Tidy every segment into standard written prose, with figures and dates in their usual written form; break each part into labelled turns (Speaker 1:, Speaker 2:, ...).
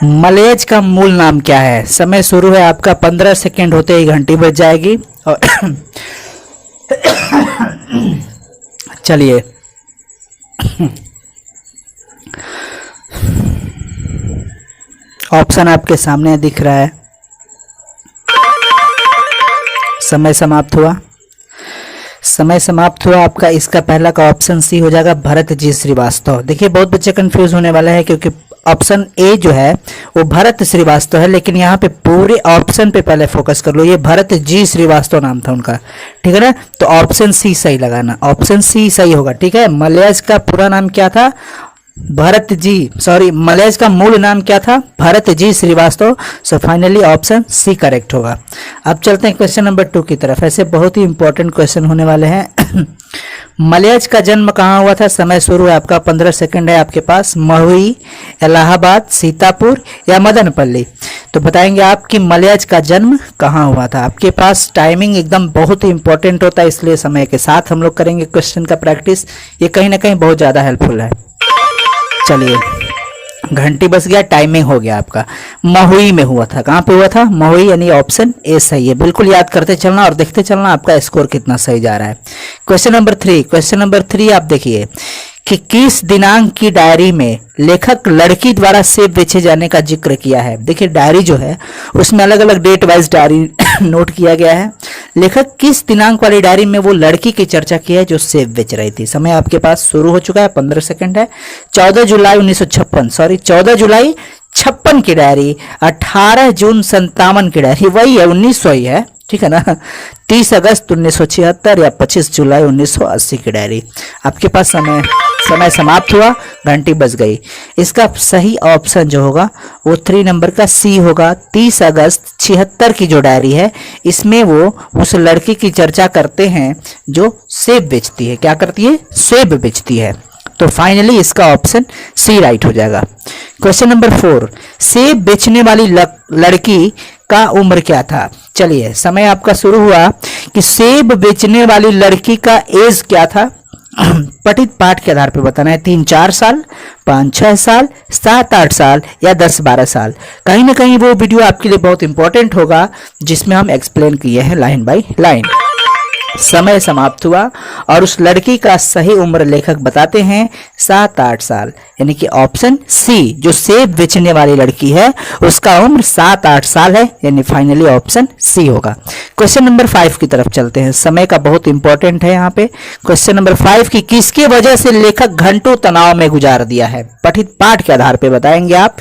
Speaker 1: मलयज का मूल नाम क्या है? समय शुरू है आपका, 15 सेकेंड होते ही घंटी बज जाएगी। और चलिए ऑप्शन आपके सामने दिख रहा है। समय समाप्त हुआ, समय समाप्त हुआ आपका। इसका पहला का ऑप्शन सी हो जाएगा, भरत जी श्रीवास्तव। देखिए बहुत बच्चे कंफ्यूज होने वाले हैं क्योंकि ऑप्शन ए जो है वो भरत श्रीवास्तव है, लेकिन यहाँ पे पूरे ऑप्शन पे पहले फोकस कर लो। ये भरत जी श्रीवास्तव नाम था उनका, ठीक है ना। तो ऑप्शन सी सही लगाना, ऑप्शन सी सही होगा, ठीक है। मलयज का पूरा नाम क्या था? भरत जी, सॉरी, मलयज का मूल नाम क्या था? Bharat ji Srivastava. So finally option C correct होगा। अब चलते हैं क्वेश्चन नंबर 2 की तरफ। ऐसे बहुत ही इंपॉर्टेंट क्वेश्चन होने वाले हैं। मलयज का जन्म कहाँ हुआ था? समय शुरू है आपका, 15 सेकंड है आपके पास। महुई, इलाहाबाद, सीतापुर या मदनपल्ली? तो बताएंगे आप कि मलयज का जन्म कहाँ हुआ था। आपके पास टाइमिंग एकदम बहुत ही इंपॉर्टेंट होता है, इसलिए समय के साथ हम लोग करेंगे क्वेश्चन का प्रैक्टिस। ये कहीं ना कहीं बहुत ज़्यादा हेल्पफुल है। चलिए घंटी बस गया, टाइमिंग हो गया आपका। महुई में हुआ था। कहाँ पे हुआ था? महुई, यानी ऑप्शन ए सही है। बिल्कुल याद करते चलना और देखते चलना आपका स्कोर कितना सही जा रहा है। क्वेश्चन नंबर 3, क्वेश्चन नंबर 3 आप देखिए कि किस दिनांक की डायरी में लेखक लड़की द्वारा सेब बेचे जाने का जिक्र किया है। देखिए डायरी जो है उसमें अलग अलग डेट वाइज डायरी नोट किया गया है। लेखक किस दिनांक वाली डायरी में वो लड़की की चर्चा की है जो सेब बेच रही थी। समय आपके पास शुरू हो चुका है, 15 सेकंड है। 14 जुलाई 1956, सॉरी 14 जुलाई 56 की डायरी, 18 जून 57 की डायरी, वही है 1900 ही है, ठीक है ना। 30 अगस्त 1976 या 25 जुलाई 1980 की डायरी। आपके पास समय समाप्त हुआ, घंटी बज गई। इसका सही ऑप्शन जो होगा वो 3 नंबर का सी होगा। 30 अगस्त 76 की जो डायरी है इसमें वो उस लड़की की चर्चा करते हैं जो सेब बेचती है। क्या करती है? सेब बेचती है। तो फाइनली इसका ऑप्शन सी राइट हो जाएगा। क्वेश्चन नंबर 4, सेब बेचने वाली लड़की का उम्र क्या था? चलिए समय आपका शुरू हुआ कि सेब बेचने वाली लड़की का एज क्या था। पठित पाठ के आधार पर बताना है। 3-4 साल, 5-6 साल, 7-8 साल या 10-12 साल। कहीं ना कहीं वो वीडियो आपके लिए बहुत इंपॉर्टेंट होगा जिसमें हम एक्सप्लेन किए हैं लाइन बाय लाइन। समय समाप्त हुआ और उस लड़की का सही उम्र लेखक बताते हैं 7-8 साल, यानी कि ऑप्शन सी जो सेब बेचने वाली लड़की है उसका उम्र 7-8 साल है, यानी फाइनली ऑप्शन सी होगा। क्वेश्चन नंबर 5 की तरफ चलते हैं। समय का बहुत इंपॉर्टेंट है यहाँ पे। क्वेश्चन नंबर 5 की किसके वजह से लेखक घंटों तनाव में गुजार दिया है। पठित पाठ के आधार पर बताएंगे आप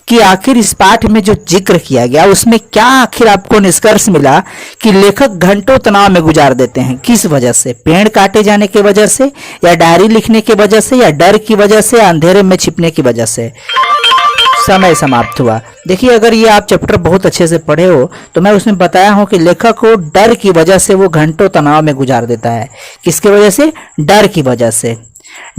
Speaker 1: कि आखिर इस पाठ में जो जिक्र किया गया उसमें क्या आखिर आपको निष्कर्ष मिला कि लेखक घंटों तनाव में गुजार देते हैं। किस वजह से? पेड़ काटे जाने की वजह से, या डायरी लिखने की वजह से, या डर की वजह से, या अंधेरे में छिपने की वजह से। समय समाप्त हुआ। देखिए अगर ये आप चैप्टर बहुत अच्छे से पढ़े हो तो मैं उसमें बताया हूं कि लेखक को डर की वजह से वो घंटों तनाव में गुजार देता है। किसकी वजह से? डर की वजह से।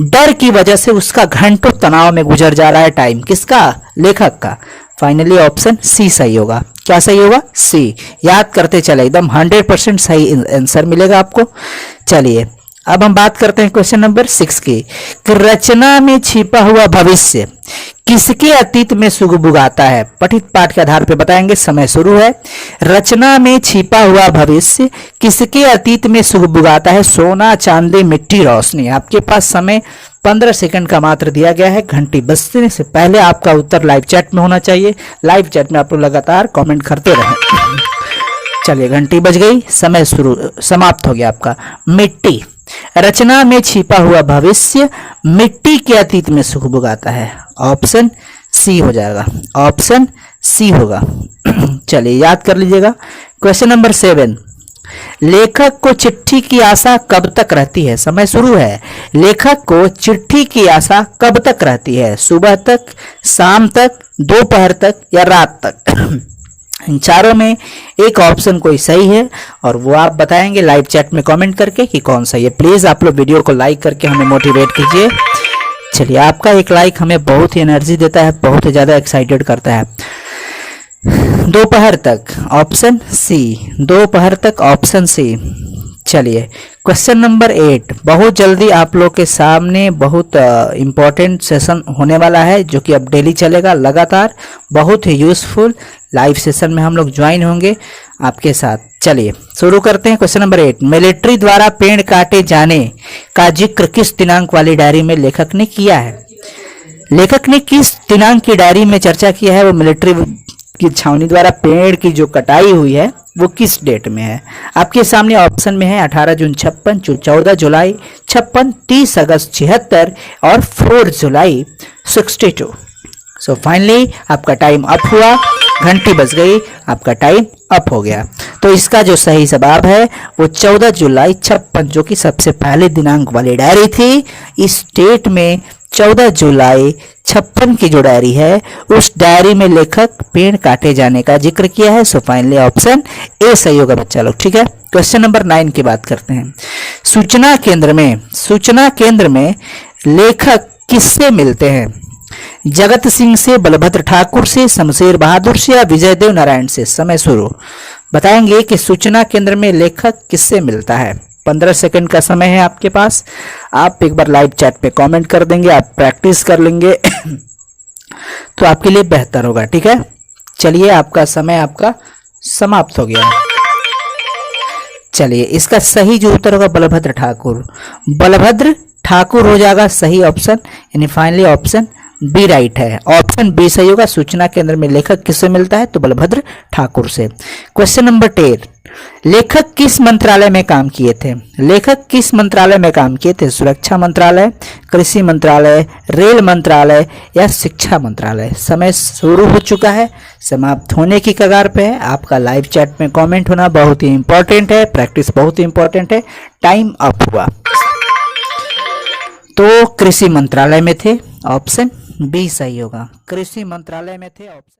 Speaker 1: डर की वजह से उसका घंटों तनाव में गुजर जा रहा है टाइम। किसका? लेखक का। फाइनली ऑप्शन सी सही होगा। क्या सही होगा? सी। याद करते चले, एकदम 100% सही आंसर मिलेगा आपको। चलिए अब हम बात करते हैं क्वेश्चन नंबर 6 की कि रचना में छिपा हुआ भविष्य किसके अतीत में सुगबुगाता है। पठित पाठ के आधार पर बताएंगे। समय शुरू है। रचना में छिपा हुआ भविष्य किसके अतीत में सुगबुगाता है। सोना, चांदी, मिट्टी, रोशनी। आपके पास समय 15 सेकंड का मात्र दिया गया है। घंटी बजने से पहले आपका उत्तर लाइव चैट में होना चाहिए। लाइव चैट में आप लोग लगातार कमेंट करते रहें। चलिए घंटी बज गई, समय समाप्त हो गया आपका। मिट्टी। रचना में छिपा हुआ भविष्य मिट्टी के अतीत में सुगबुगाता है। ऑप्शन सी हो जाएगा, ऑप्शन सी होगा। चलिए याद कर लीजिएगा। क्वेश्चन नंबर 7, लेखक को चिट्ठी की आशा कब तक रहती है। समय शुरू है। लेखक को चिट्ठी की आशा कब तक रहती है। सुबह तक, शाम तक, दोपहर तक या रात तक। इन चारों में एक ऑप्शन कोई सही है और वो आप बताएंगे लाइव चैट में कमेंट करके कि कौन सही है। प्लीज आप लोग वीडियो को लाइक करके हमें मोटिवेट कीजिए। चलिए आपका एक लाइक हमें बहुत ही एनर्जी देता है, बहुत ही ज्यादा एक्साइटेड करता है। दोपहर तक, ऑप्शन सी। दोपहर तक, ऑप्शन सी। चलिए क्वेश्चन नंबर 8, बहुत जल्दी आप लोग के सामने बहुत इम्पोर्टेंट सेशन होने वाला है जो कि अब डेली चलेगा लगातार, बहुत ही यूजफुल लाइव सेशन में हम लोग ज्वाइन होंगे आपके साथ। चलिए शुरू करते हैं। क्वेश्चन नंबर 8, मिलिट्री द्वारा पेड़ काटे जाने का जिक्र किस दिनांक वाली डायरी में लेखक ने किया है? लेखक ने किस दिनांक की डायरी में चर्चा किया है? वो मिलिट्री की छावनी द्वारा पेड़ की जो कटाई हुई है वो किस डेट में है? आपके सामने ऑप्शन में है 18 जून 56, 14 जुलाई 56, 30 अगस्त 76 और 4 जुलाई 62। सो फाइनली आपका टाइम अप हुआ, घंटी बज गई, आपका टाइम अप हो गया। तो इसका जो सही जवाब है वो 14 जुलाई 56 जो कि सबसे पहले दिनांक वाली डायरी थी। इस डेट में 14 जुलाई 56 की जो डायरी है उस डायरी में लेखक पेड़ काटे जाने का जिक्र किया है। सो फाइनली ऑप्शन ए सही होगा बच्चा लोग। ठीक है, क्वेश्चन नंबर 9 की बात करते हैं। सूचना केंद्र में लेखक किससे मिलते हैं? जगत सिंह से, बलभद्र ठाकुर से, शमशेर बहादुर से या विजय देव नारायण से? समय शुरू। बताएंगे कि सूचना केंद्र में लेखक किससे मिलता है। 15 सेकंड का समय है आपके पास। आप एक बार लाइव चैट पे कमेंट कर देंगे, आप प्रैक्टिस कर लेंगे तो आपके लिए बेहतर होगा। ठीक है, चलिए आपका समय आपका समाप्त हो गया। चलिए इसका सही जो उत्तर होगा बलभद्र ठाकुर। बलभद्र ठाकुर हो जाएगा सही ऑप्शन, यानी फाइनली ऑप्शन बी राइट है। ऑप्शन बी सही होगा। सूचना केंद्र में लेखक किससे मिलता है? तो बलभद्र ठाकुर से। क्वेश्चन नंबर 10, लेखक किस मंत्रालय में काम किए थे? लेखक किस मंत्रालय में काम किए थे? सुरक्षा मंत्रालय, कृषि मंत्रालय, रेल मंत्रालय या शिक्षा मंत्रालय? समय शुरू हो चुका है, समाप्त होने की कगार पे है। आपका लाइव चैट में कमेंट होना बहुत ही इंपॉर्टेंट है, प्रैक्टिस बहुत ही इंपॉर्टेंट है। टाइम अप हुआ। तो कृषि मंत्रालय में थे, ऑप्शन बी सही होगा। कृषि मंत्रालय में थे, ऑप्शन